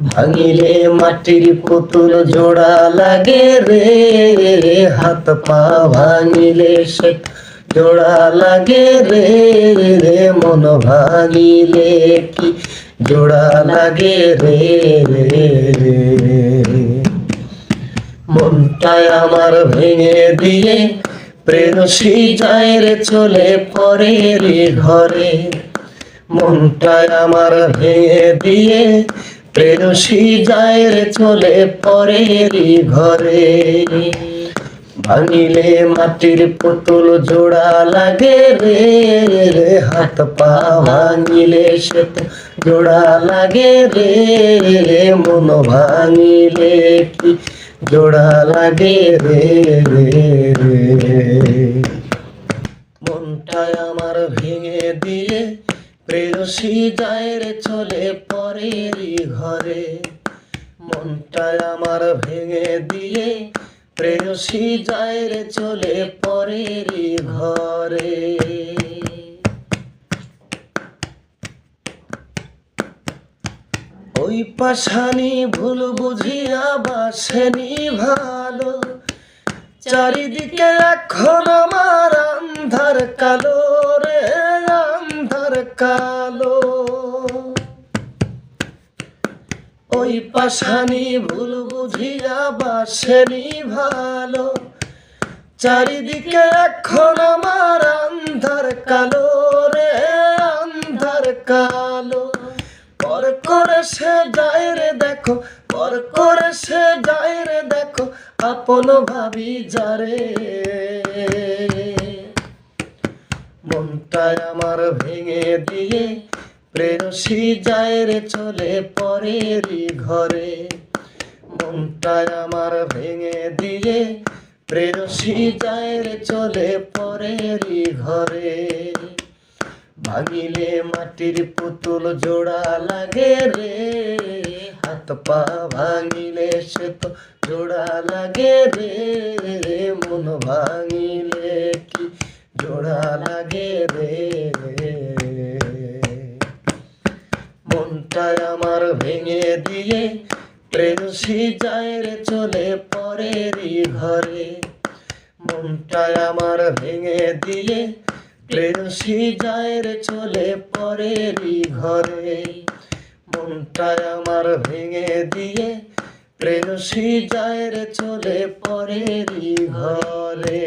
ভাঙিলে মাটির পুতুল জোড়া লাগে রে, হাত পা ভাঙিলে সে জোড়া লাগে রে, মন ভাঙিলে কি জোড়া লাগে রে। মনটাই আমার ভেঙে দিয়ে প্রেয়সী যায় রে চলে পরের ঘরে। মনটাই আমার ভেঙে দিয়ে প্রেয়সী যায় রে চলে পরের ঘরে। ভাঙিলে মাটির পুতুল জোড়া লাগে রে, হাত পা ভাঙিলে সে তো জোড়া লাগে রে, মন ভাঙিলে কি জোড়া লাগে রে। মনটাই আমার ভেঙে দিয়ে প্রেয়সী যায় রে চলে পরের ঘরে। মনটাই আমার ভেঙে দিয়ে প্রেয়সী যায় রে চলে পরের ঘরে। ওই পাশানি ভুল বুঝিয়া বাসেনি ভালো, চারিদিকে এখন আমার আন্ধার কালো রে, আন্ধার কালো। ওই পাশানি ভুল বুঝিয়া বাসেনি ভালো, চারিদিকে এখন আমার আন্ধার কালো রে, আন্ধার কালো। পর করে সে যায় রে দেখো, পর করে সে যায় রে দেখো, আপন ভাবি যারে। মনটাই আমার ভেঙে দিয়ে প্রেয়সী যায় রে চলে পরের ঘরে। মনটাই আমার ভেঙে দিয়ে প্রেয়সী যায় রে চলে পরের ঘরে। ভাঙিলে মাটির পুতুল জোড়া লাগে রে, হাত পা ভাঙিলে সে তো জোড়া লাগে রে, মন ভাঙিলে কি জোড়া লাগে রে। মনটাই আমার ভেঙে দিয়ে প্রেয়সী যায় রে চলে পরের ঘরে। মনটাই আমার ভেঙে দিয়ে প্রেয়সী যায় রে চলে পরের ঘরে। মনটাই আমার ভেঙে দিয়ে প্রেয়সী যায় রে চলে পরের ঘরে।